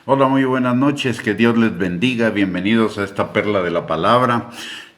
Hola, muy buenas noches, que Dios les bendiga, bienvenidos a esta perla de la palabra.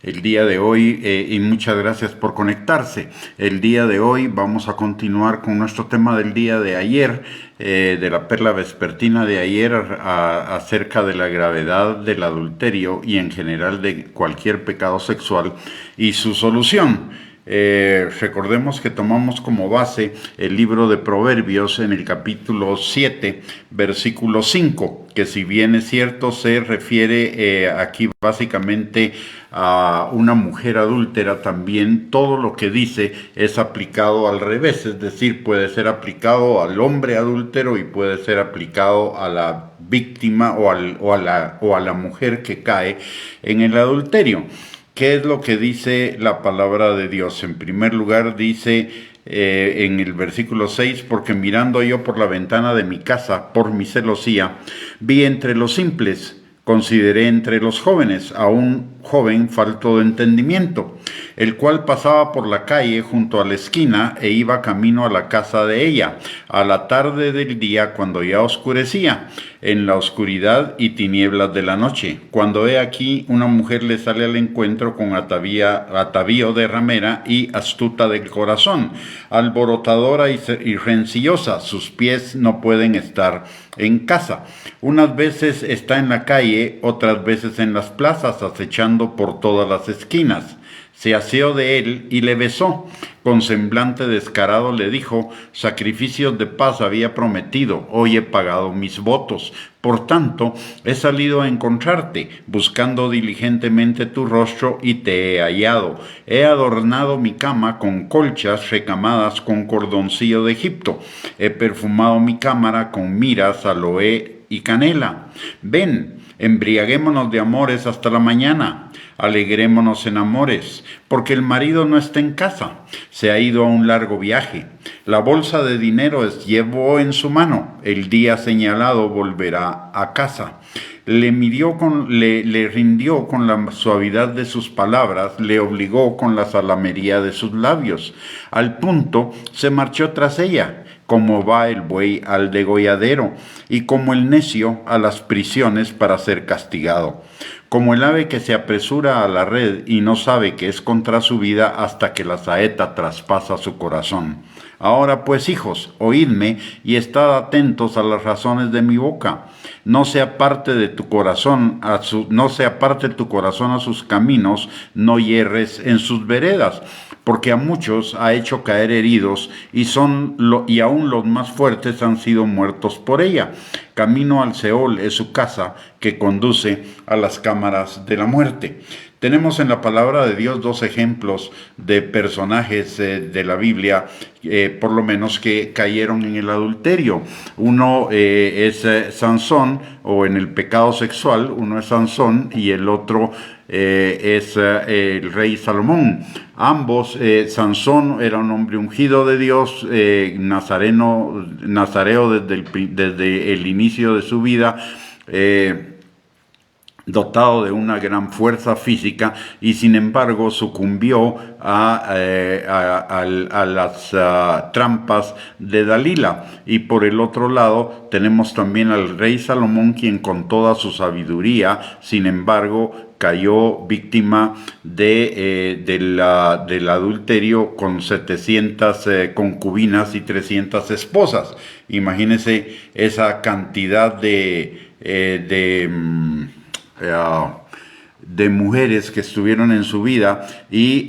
El día de hoy, y muchas gracias por conectarse. El día de hoy vamos a continuar con nuestro tema del día de ayer, de la perla vespertina de ayer, acerca de la gravedad del adulterio y en general de cualquier pecado sexual y su solución. Recordemos que tomamos como base el libro de Proverbios en el capítulo 7, versículo 5, que si bien es cierto se refiere aquí básicamente a una mujer adúltera, también todo lo que dice es aplicado al revés, es decir, puede ser aplicado al hombre adúltero y puede ser aplicado a la víctima o a la mujer que cae en el adulterio. ¿Qué es lo que dice la palabra de Dios? En primer lugar dice en el versículo 6, porque mirando yo por la ventana de mi casa, por mi celosía, vi entre los simples, consideré entre los jóvenes a un joven falto de entendimiento, el cual pasaba por la calle junto a la esquina e iba camino a la casa de ella, a la tarde del día cuando ya oscurecía, en la oscuridad y tinieblas de la noche, cuando he aquí una mujer le sale al encuentro con atavío de ramera y astuta del corazón, alborotadora y rencillosa, sus pies no pueden estar en casa. Unas veces está en la calle, otras veces en las plazas, acechando por todas las esquinas. Se aseó de él y le besó. Con semblante descarado le dijo: sacrificios de paz había prometido, hoy he pagado mis votos. Por tanto, he salido a encontrarte, buscando diligentemente tu rostro, y te he hallado. He adornado mi cama con colchas recamadas con cordoncillo de Egipto. He perfumado mi cámara con miras, aloe y canela. Ven, embriaguémonos de amores hasta la mañana, alegrémonos en amores, porque el marido no está en casa, se ha ido a un largo viaje. La bolsa de dinero llevó en su mano, el día señalado volverá a casa. Le rindió con la suavidad de sus palabras, le obligó con la salamería de sus labios. Al punto se marchó tras ella, como va el buey al degolladero, y como el necio a las prisiones para ser castigado. Como el ave que se apresura a la red y no sabe que es contra su vida hasta que la saeta traspasa su corazón. Ahora pues, hijos, oídme y estad atentos a las razones de mi boca. No se aparte tu corazón a sus caminos, no hierres en sus veredas, porque a muchos ha hecho caer heridos y aún los más fuertes han sido muertos por ella. Camino al Seol es su casa, que conduce a las cámaras de la muerte. Tenemos en la palabra de Dios dos ejemplos de personajes de la Biblia, por lo menos que cayeron en el adulterio. Uno es Sansón, o en el pecado sexual, uno es Sansón y el otro es el rey Salomón. Ambos, Sansón era un hombre ungido de Dios, nazareo desde el inicio de su vida, dotado de una gran fuerza física, y sin embargo sucumbió a las trampas de Dalila. Y por el otro lado tenemos también al rey Salomón, quien con toda su sabiduría, sin embargo, cayó víctima del adulterio con 700 concubinas y 300 esposas. Imagínense esa cantidad de mujeres que estuvieron en su vida, y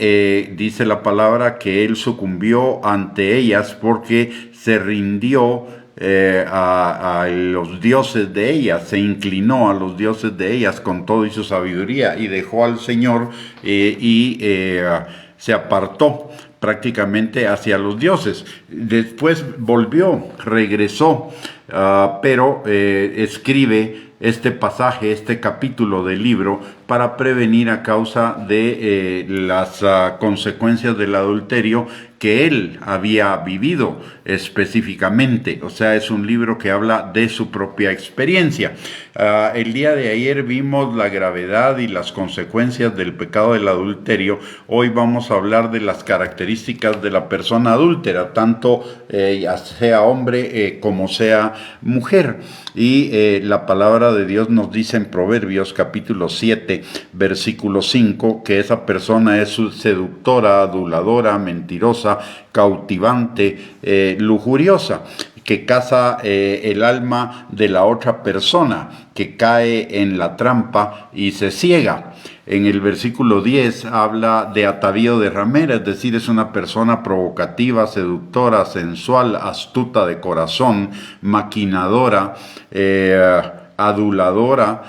dice la palabra que él sucumbió ante ellas porque se rindió a los dioses de ellas, se inclinó a los dioses de ellas con todo y su sabiduría, y dejó al Señor se apartó prácticamente hacia los dioses. Después regresó, pero escribe este pasaje, este capítulo del libro, para prevenir a causa de las consecuencias del adulterio que él había vivido específicamente. O sea, es un libro que habla de su propia experiencia. El día de ayer vimos la gravedad y las consecuencias del pecado del adulterio. Hoy vamos a hablar de las características de la persona adúltera, tanto sea hombre como sea mujer. Y la palabra de Dios nos dice en Proverbios capítulo 7, versículo 5, que esa persona es seductora, aduladora, mentirosa, cautivante, lujuriosa, que caza el alma de la otra persona, que cae en la trampa y se ciega. En el versículo 10 habla de atavío de ramera, es decir, es una persona provocativa, seductora, sensual, astuta de corazón, maquinadora, aduladora,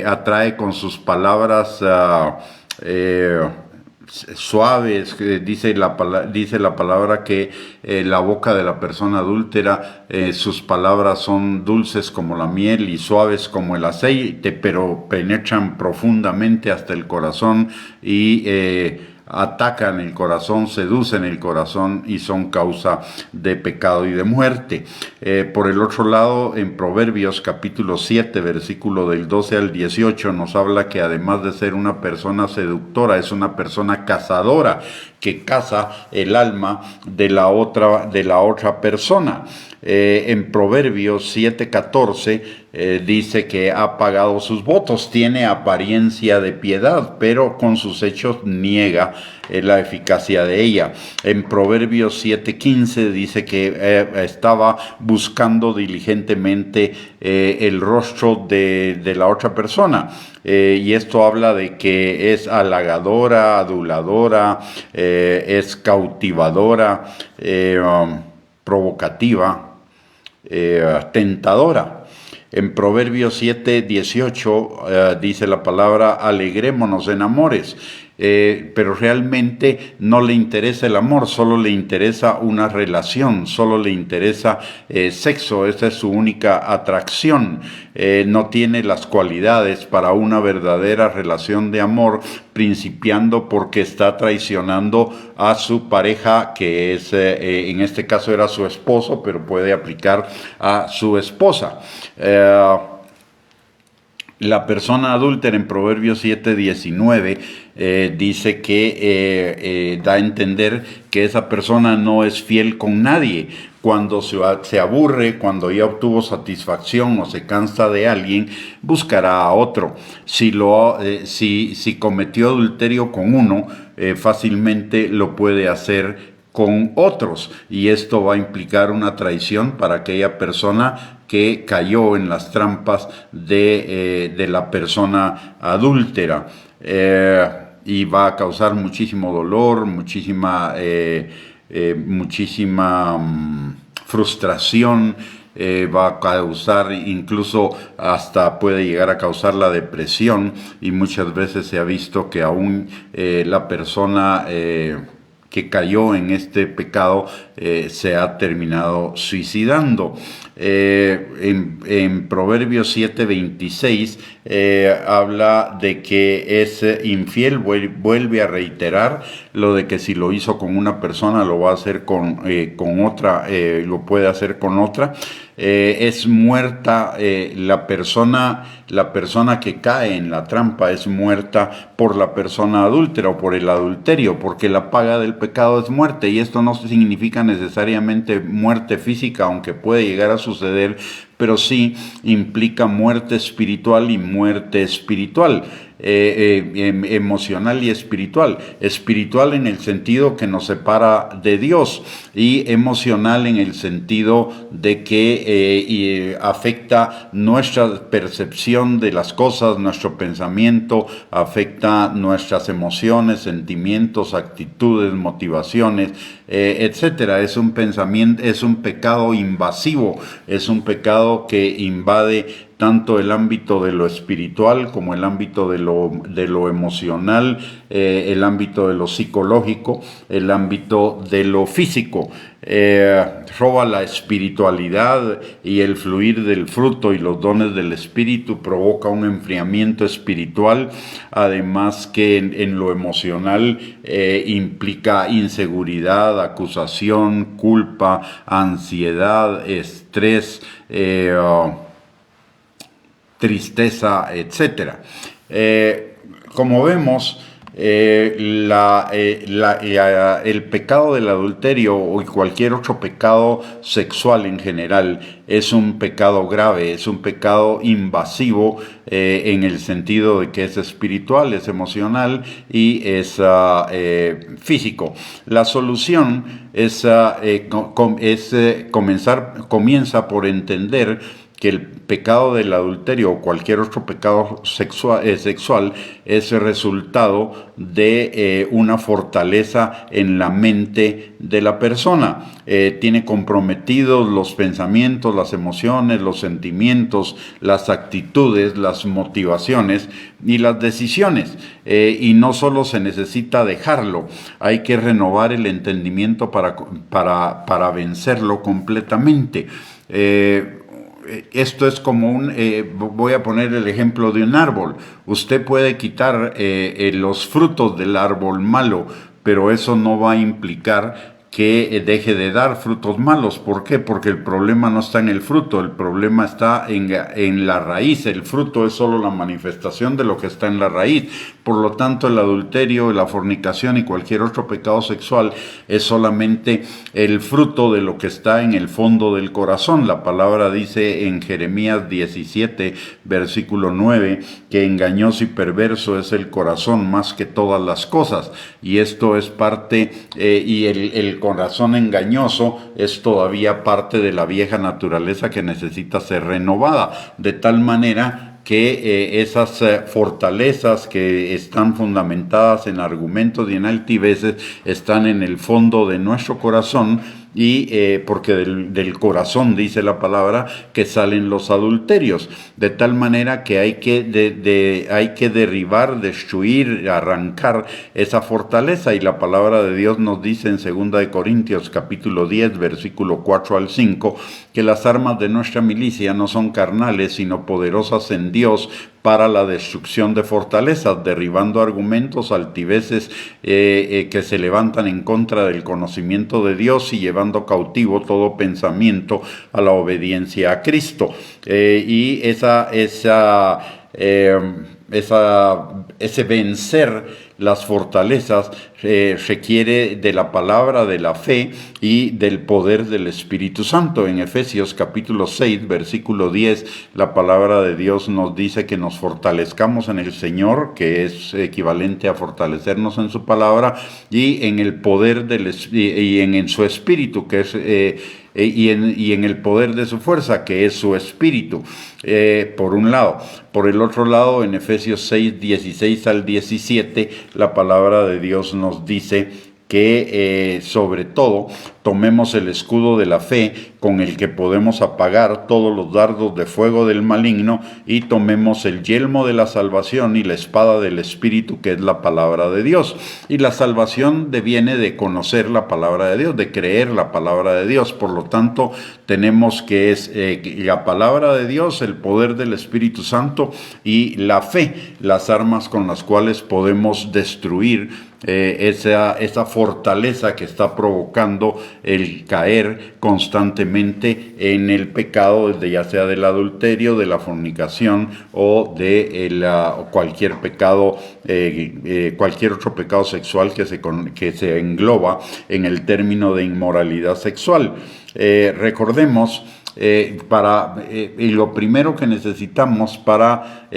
atrae con sus palabras suaves. Dice la palabra que la boca de la persona adúltera, sus palabras son dulces como la miel y suaves como el aceite, pero penetran profundamente hasta el corazón y atacan el corazón, seducen el corazón y son causa de pecado y de muerte. Por el otro lado, en Proverbios capítulo 7, versículo del 12 al 18, nos habla que además de ser una persona seductora, es una persona cazadora, que caza el alma de la otra persona. En Proverbios 7:14 dice que ha pagado sus votos, tiene apariencia de piedad, pero con sus hechos niega la eficacia de ella. En Proverbios 7:15 dice que estaba buscando diligentemente el rostro de la otra persona. Y esto habla de que es halagadora, aduladora, es cautivadora, provocativa, tentadora. En Proverbios 7:18 dice la palabra: alegrémonos en amores. Pero realmente no le interesa el amor, solo le interesa una relación, solo le interesa sexo. Esa es su única atracción. No tiene las cualidades para una verdadera relación de amor, principiando porque está traicionando a su pareja, que es, en este caso era su esposo, pero puede aplicar a su esposa. La persona adúltera en Proverbios 7:19 dice que da a entender que esa persona no es fiel con nadie. Cuando se aburre, cuando ya obtuvo satisfacción o se cansa de alguien, buscará a otro. Si cometió adulterio con uno, fácilmente lo puede hacer con otros, y esto va a implicar una traición para aquella persona que cayó en las trampas de la persona adúltera, y va a causar muchísimo dolor, muchísima frustración. Va a causar, incluso hasta puede llegar a causar la depresión, y muchas veces se ha visto que aún la persona que cayó en este pecado se ha terminado suicidando. En Proverbios 7:26 habla de que es infiel. Vuelve a reiterar lo de que si lo hizo con una persona lo va a hacer con otra, lo puede hacer con otra. Es muerta la persona que cae en la trampa, es muerta por la persona adúltera o por el adulterio, porque la paga del pecado es muerte, y esto no significa necesariamente muerte física, aunque puede llegar a suceder, pero sí implica muerte espiritual y muerte espiritual. Emocional y espiritual. Espiritual en el sentido que nos separa de Dios, y emocional en el sentido de que afecta nuestra percepción de las cosas, nuestro pensamiento, afecta nuestras emociones, sentimientos, actitudes, motivaciones, etcétera. Es un pecado invasivo, es un pecado que invade tanto el ámbito de lo espiritual como el ámbito de lo emocional, el ámbito de lo psicológico, el ámbito de lo físico. Roba la espiritualidad y el fluir del fruto y los dones del espíritu, provoca un enfriamiento espiritual, además que en lo emocional implica inseguridad, acusación, culpa, ansiedad, estrés, tristeza, etc. Como vemos, el pecado del adulterio o cualquier otro pecado sexual en general es un pecado grave, es un pecado invasivo en el sentido de que es espiritual, es emocional y es físico. La solución comienza por entender que el pecado del adulterio o cualquier otro pecado sexual es el resultado de una fortaleza en la mente de la persona. Tiene comprometidos los pensamientos, las emociones, los sentimientos, las actitudes, las motivaciones y las decisiones. Y no solo se necesita dejarlo, hay que renovar el entendimiento para vencerlo completamente. Esto es como voy a poner el ejemplo de un árbol. Usted puede quitar los frutos del árbol malo, pero eso no va a implicar que deje de dar frutos malos. ¿Por qué? Porque el problema no está en el fruto, el problema está en la raíz. El fruto es solo la manifestación de lo que está en la raíz. Por lo tanto, el adulterio, la fornicación y cualquier otro pecado sexual es solamente el fruto de lo que está en el fondo del corazón. La palabra dice en Jeremías 17, versículo 9, que engañoso y perverso es el corazón más que todas las cosas. Y esto es parte, y el corazón engañoso es todavía parte de la vieja naturaleza que necesita ser renovada, de tal manera que esas fortalezas que están fundamentadas en argumentos y en altiveces están en el fondo de nuestro corazón. Y porque del corazón, dice la palabra, que salen los adulterios, de tal manera que hay que derribar, destruir, arrancar esa fortaleza. Y la palabra de Dios nos dice en 2 Corintios capítulo 10, versículo 4 al 5, que las armas de nuestra milicia no son carnales, sino poderosas en Dios para la destrucción de fortalezas, derribando argumentos, altiveces que se levantan en contra del conocimiento de Dios y llevando cautivo todo pensamiento a la obediencia a Cristo. Y ese vencer las fortalezas requiere de la palabra, de la fe y del poder del Espíritu Santo. En Efesios capítulo 6, versículo 10, la palabra de Dios nos dice que nos fortalezcamos en el Señor, que es equivalente a fortalecernos en su palabra, y en el poder y en su Espíritu, que es y en el poder de su fuerza, que es su Espíritu, por un lado. Por el otro lado, en Efesios 6, 16 al 17, la palabra de Dios nos dice que sobre todo tomemos el escudo de la fe con el que podemos apagar todos los dardos de fuego del maligno, y tomemos el yelmo de la salvación y la espada del Espíritu, que es la palabra de Dios. Y la salvación deviene de conocer la palabra de Dios, de creer la palabra de Dios. Por lo tanto, tenemos que es la palabra de Dios, el poder del Espíritu Santo y la fe, las armas con las cuales podemos destruir esa fortaleza que está provocando el caer constantemente en el pecado, ya sea del adulterio, de la fornicación o de cualquier pecado, cualquier otro pecado sexual que se engloba en el término de inmoralidad sexual. Recordemos, y lo primero que necesitamos para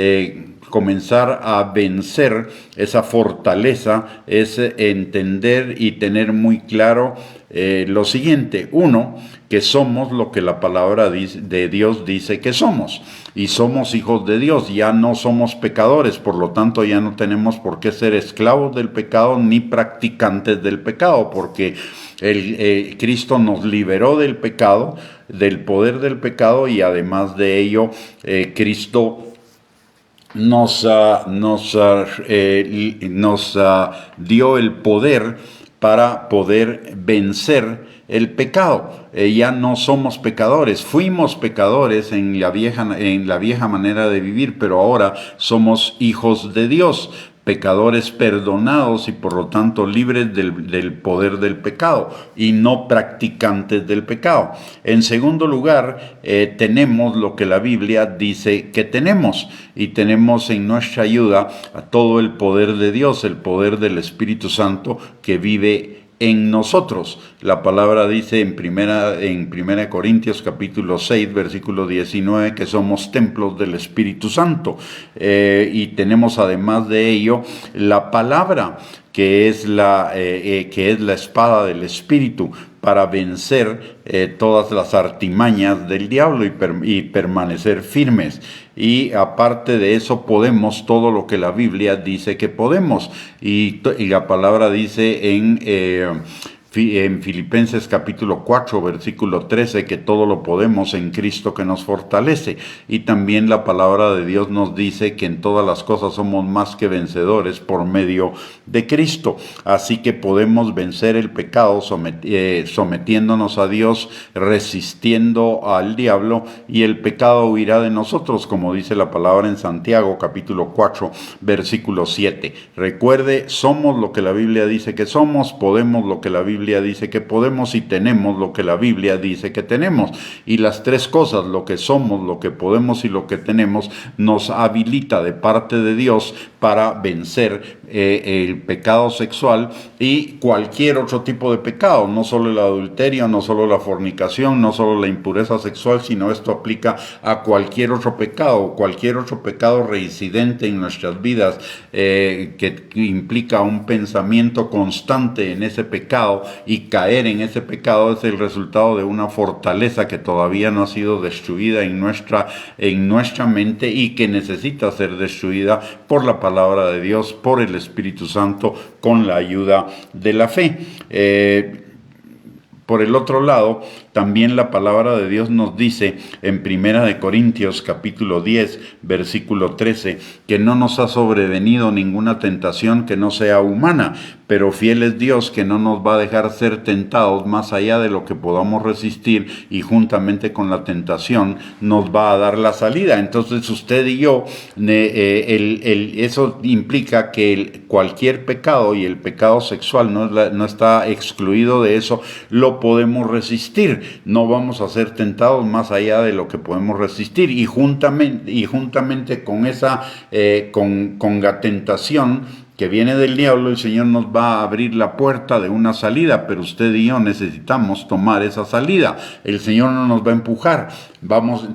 comenzar a vencer esa fortaleza es entender y tener muy claro lo siguiente. Uno, que somos lo que la palabra de Dios dice que somos, y somos hijos de Dios, ya no somos pecadores, por lo tanto ya no tenemos por qué ser esclavos del pecado ni practicantes del pecado, porque Cristo nos liberó del pecado, del poder del pecado, y además de ello Cristo nos dio el poder para poder vencer el pecado. Ya no somos pecadores, fuimos pecadores en la vieja manera de vivir, pero ahora somos hijos de Dios. pecadores perdonados y por lo tanto libres del poder del pecado y no practicantes del pecado. En segundo lugar, tenemos lo que la Biblia dice que tenemos, y tenemos en nuestra ayuda a todo el poder de Dios, el poder del Espíritu Santo que vive en nosotros. La palabra dice en primera Corintios capítulo 6 versículo 19 que somos templos del Espíritu Santo, y tenemos además de ello la palabra que es la espada del Espíritu para vencer todas las artimañas del diablo y permanecer firmes. Y aparte de eso podemos todo lo que la Biblia dice que podemos. Y la palabra dice en Filipenses capítulo 4 versículo 13 que todo lo podemos en Cristo que nos fortalece, y también la palabra de Dios nos dice que en todas las cosas somos más que vencedores por medio de Cristo. Así que podemos vencer el pecado sometiéndonos a Dios, resistiendo al diablo, y el pecado huirá de nosotros, como dice la palabra en Santiago capítulo 4 versículo 7. Recuerde, somos lo que la Biblia dice que somos, podemos lo que la Biblia dice que podemos y tenemos lo que la Biblia dice que tenemos. Y las tres cosas, lo que somos, lo que podemos y lo que tenemos, nos habilita de parte de Dios para vencer el pecado sexual y cualquier otro tipo de pecado, no solo el adulterio, no solo la fornicación, no solo la impureza sexual, sino esto aplica a cualquier otro pecado reincidente en nuestras vidas, que implica un pensamiento constante en ese pecado, y caer en ese pecado es el resultado de una fortaleza que todavía no ha sido destruida en nuestra mente y que necesita ser destruida por la palabra de Dios, por el Espíritu Santo, con la ayuda de la fe. Por el otro lado, también la palabra de Dios nos dice en Primera de Corintios capítulo 10 versículo 13 que no nos ha sobrevenido ninguna tentación que no sea humana, pero fiel es Dios que no nos va a dejar ser tentados más allá de lo que podamos resistir, y juntamente con la tentación nos va a dar la salida. Entonces usted y yo, eso implica que cualquier pecado, y el pecado sexual no está excluido de eso, lo podemos resistir. No vamos a ser tentados más allá de lo que podemos resistir, y juntamente con esa con la tentación que viene del diablo, el Señor nos va a abrir la puerta de una salida, pero usted y yo necesitamos tomar esa salida. El Señor no nos va a empujar,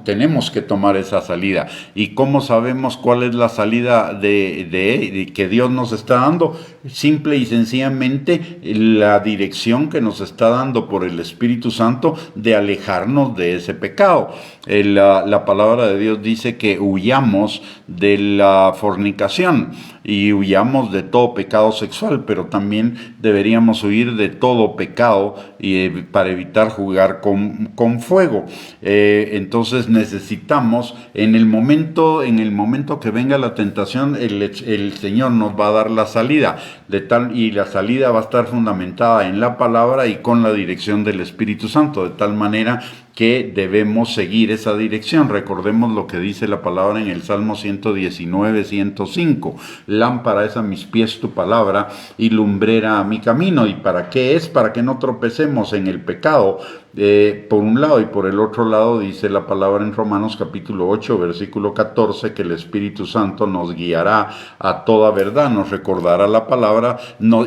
tenemos que tomar esa salida. ¿Y cómo sabemos cuál es la salida de que Dios nos está dando? Simple y sencillamente la dirección que nos está dando por el Espíritu Santo de alejarnos de ese pecado. La palabra de Dios dice que huyamos de la fornicación y huyamos de todo pecado sexual, pero también deberíamos huir de todo pecado para evitar jugar con fuego. Entonces necesitamos, en el momento que venga la tentación, el Señor nos va a dar la salida, y la salida va a estar fundamentada en la palabra y con la dirección del Espíritu Santo, de tal manera que debemos seguir esa dirección. Recordemos lo que dice la palabra en el Salmo 119, 105. Lámpara es a mis pies tu palabra y lumbrera a mi camino. ¿Y para qué es? Para que no tropecemos en el pecado, por un lado, y por el otro lado dice la palabra en Romanos capítulo 8, versículo 14, que el Espíritu Santo nos guiará a toda verdad, nos recordará la palabra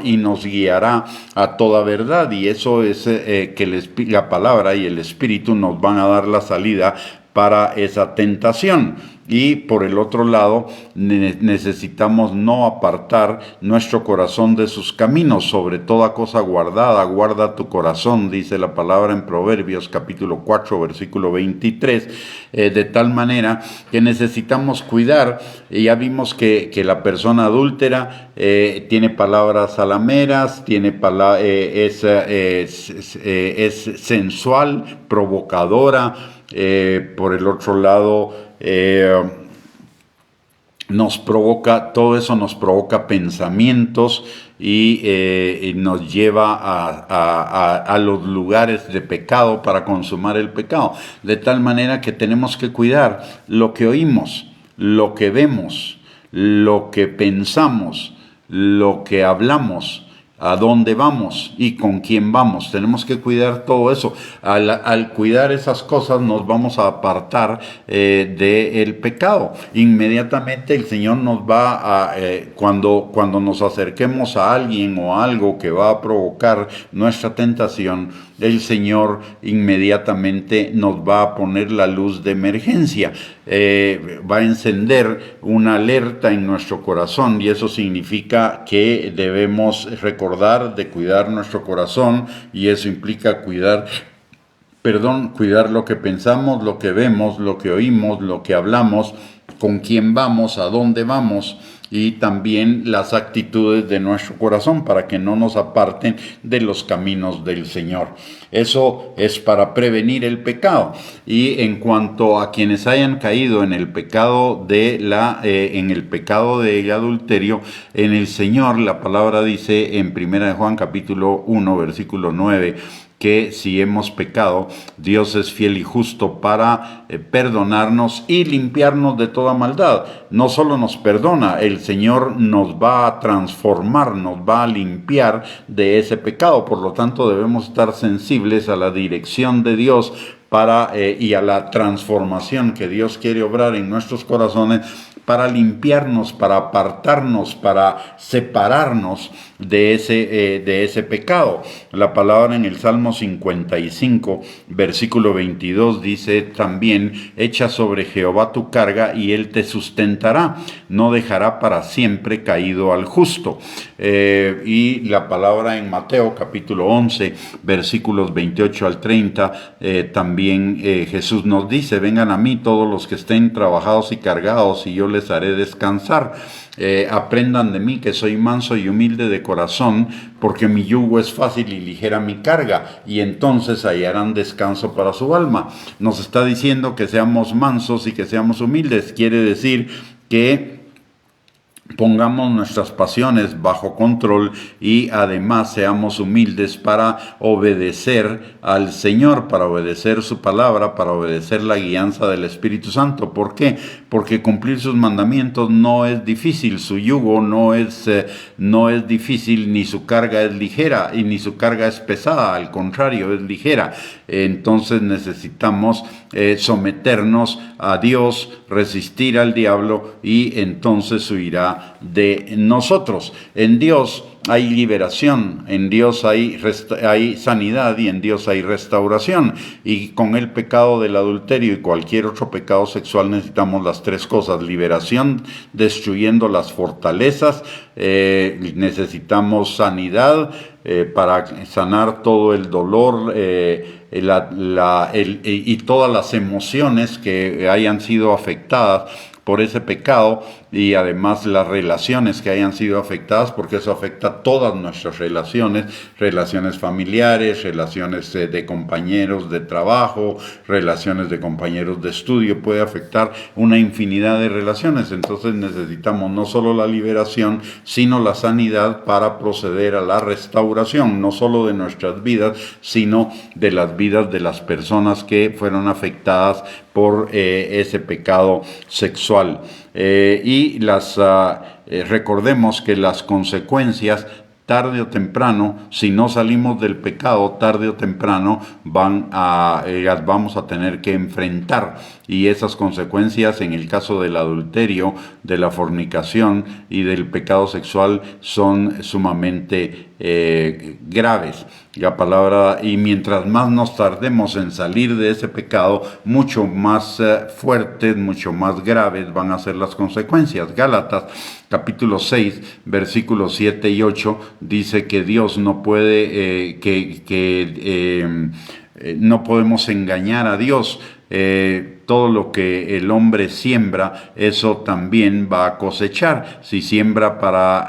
y nos guiará a toda verdad. Y eso es que la palabra y el Espíritu nos van a dar la salida para esa tentación. Y por el otro lado, necesitamos no apartar nuestro corazón de sus caminos. Sobre toda cosa guardada, guarda tu corazón, dice la palabra en Proverbios capítulo 4, versículo 23. De tal manera que necesitamos cuidar. Ya vimos que la persona adúltera tiene palabras salameras, es sensual, provocadora. Por el otro lado, todo eso nos provoca pensamientos y nos lleva a los lugares de pecado para consumar el pecado. De tal manera que tenemos que cuidar lo que oímos, lo que vemos, lo que pensamos, lo que hablamos, a dónde vamos y con quién vamos. Tenemos que cuidar todo eso. Al cuidar esas cosas nos vamos a apartar del pecado. Inmediatamente el Señor nos va a, cuando nos acerquemos a alguien o a algo que va a provocar nuestra tentación, el Señor inmediatamente nos va a poner la luz de emergencia, va a encender una alerta en nuestro corazón, y eso significa que debemos recordar de cuidar nuestro corazón, y eso implica cuidar lo que pensamos, lo que vemos, lo que oímos, lo que hablamos, con quién vamos, a dónde vamos, y también las actitudes de nuestro corazón para que no nos aparten de los caminos del Señor. Eso es para prevenir el pecado. Y en cuanto a quienes hayan caído en el pecado del adulterio, en el Señor la palabra dice en 1 Juan capítulo 1 versículo 9, que si hemos pecado, Dios es fiel y justo para perdonarnos y limpiarnos de toda maldad. No solo nos perdona, el Señor nos va a transformar, nos va a limpiar de ese pecado. Por lo tanto, debemos estar sensibles a la dirección de Dios y a la transformación que Dios quiere obrar en nuestros corazones, para limpiarnos, para apartarnos, para separarnos de ese pecado. La palabra en el Salmo 55, versículo 22 dice también: echa sobre Jehová tu carga y él te sustentará, no dejará para siempre caído al justo. Y la palabra en Mateo capítulo 11, versículos 28 al 30, también Jesús nos dice: vengan a mí todos los que estén trabajados y cargados, y yo les haré descansar. Aprendan de mí, que soy manso y humilde de corazón, porque mi yugo es fácil y ligera mi carga, y entonces hallarán descanso para su alma. Nos está diciendo que seamos mansos y que seamos humildes. Quiere decir que pongamos nuestras pasiones bajo control y además seamos humildes para obedecer al Señor, para obedecer su palabra, para obedecer la guianza del Espíritu Santo. ¿Por qué? Porque cumplir sus mandamientos no es difícil, su yugo no es difícil, ni su carga es ligera y ni su carga es pesada, al contrario, es ligera. Entonces necesitamos someternos a Dios, resistir al diablo, y entonces huirá de nosotros. En Dios hay liberación, en Dios hay sanidad, y en Dios hay restauración. Y con el pecado del adulterio y cualquier otro pecado sexual necesitamos las tres cosas: liberación, destruyendo las fortalezas, necesitamos sanidad para sanar todo el dolor y todas las emociones que hayan sido afectadas por ese pecado, y además las relaciones que hayan sido afectadas, porque eso afecta todas nuestras relaciones familiares, relaciones de compañeros de trabajo, relaciones de compañeros de estudio, puede afectar una infinidad de relaciones. Entonces necesitamos no solo la liberación, sino la sanidad para proceder a la restauración, no solo de nuestras vidas, sino de las vidas de las personas que fueron afectadas por ese pecado sexual. Recordemos que las consecuencias, tarde o temprano, si no salimos del pecado, tarde o temprano las vamos a tener que enfrentar. Y esas consecuencias, en el caso del adulterio, de la fornicación y del pecado sexual, son sumamente graves. Y mientras más nos tardemos en salir de ese pecado, mucho más fuertes, mucho más graves van a ser las consecuencias. Gálatas capítulo 6, versículos 7 y 8 dice que Dios no puede, no podemos engañar a Dios. Todo lo que el hombre siembra, eso también va a cosechar. Si siembra para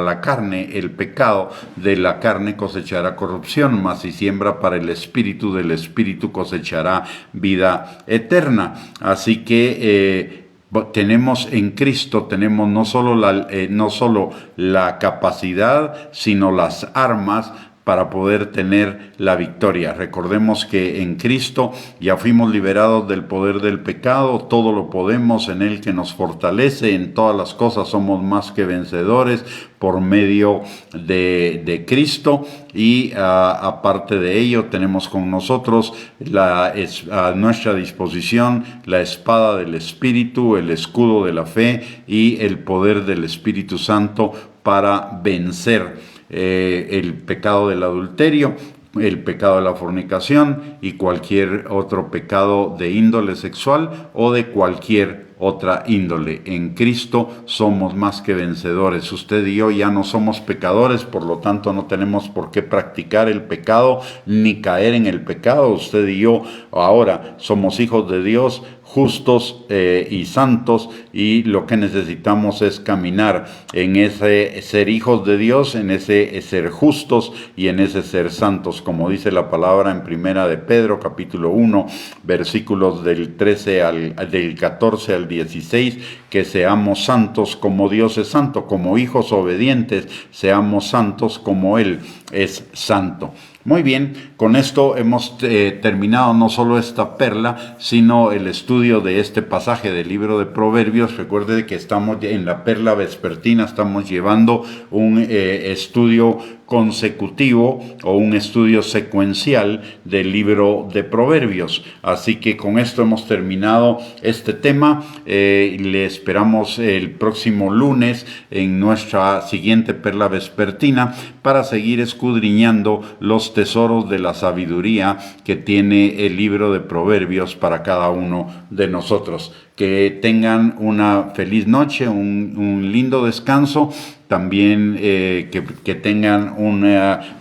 la carne el pecado, de la carne cosechará corrupción, mas si siembra para el espíritu, del espíritu cosechará vida eterna. Así que tenemos en Cristo, tenemos no solo la capacidad, sino las armas para poder tener la victoria. Recordemos que en Cristo ya fuimos liberados del poder del pecado, todo lo podemos en Él que nos fortalece, en todas las cosas somos más que vencedores por medio de Cristo, y aparte de ello tenemos con nosotros a nuestra disposición la espada del Espíritu, el escudo de la fe y el poder del Espíritu Santo para vencer el pecado del adulterio, el pecado de la fornicación y cualquier otro pecado de índole sexual o de cualquier otra índole. En Cristo somos más que vencedores. Usted y yo ya no somos pecadores, por lo tanto no tenemos por qué practicar el pecado ni caer en el pecado. Usted y yo ahora somos hijos de Dios, justos y santos, y lo que necesitamos es caminar en ese ser hijos de Dios, en ese ser justos y en ese ser santos, como dice la palabra en Primera de Pedro capítulo 1 versículos del 14 al 16, que seamos santos como Dios es santo, como hijos obedientes, seamos santos como Él es santo. Muy bien, con esto hemos terminado no solo esta perla, sino el estudio de este pasaje del libro de Proverbios. Recuerde que estamos en la perla vespertina, estamos llevando un estudio consecutivo o un estudio secuencial del libro de Proverbios. Así que con esto hemos terminado este tema. Le esperamos el próximo lunes en nuestra siguiente perla vespertina para seguir escudriñando los tesoros de la sabiduría que tiene el libro de Proverbios para cada uno de nosotros. Que tengan una feliz noche, un lindo descanso. También que tengan un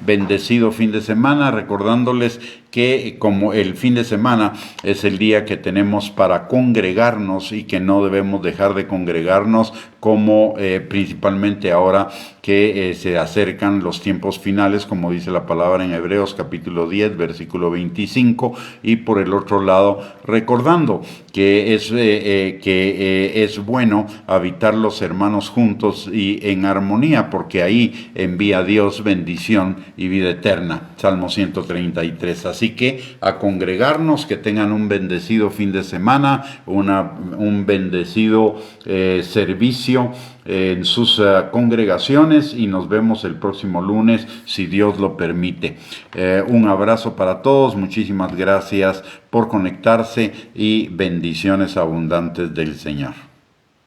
bendecido fin de semana, recordándoles que como el fin de semana es el día que tenemos para congregarnos y que no debemos dejar de congregarnos, como principalmente ahora que se acercan los tiempos finales, como dice la palabra en Hebreos capítulo 10 versículo 25, y por el otro lado recordando que es bueno habitar los hermanos juntos y en armonía, porque ahí envía Dios bendición y vida eterna. Salmo 133. Así que a congregarnos, que tengan un bendecido fin de semana, un bendecido servicio en sus congregaciones, y nos vemos el próximo lunes si Dios lo permite. Un abrazo para todos, muchísimas gracias por conectarse y bendiciones abundantes del Señor.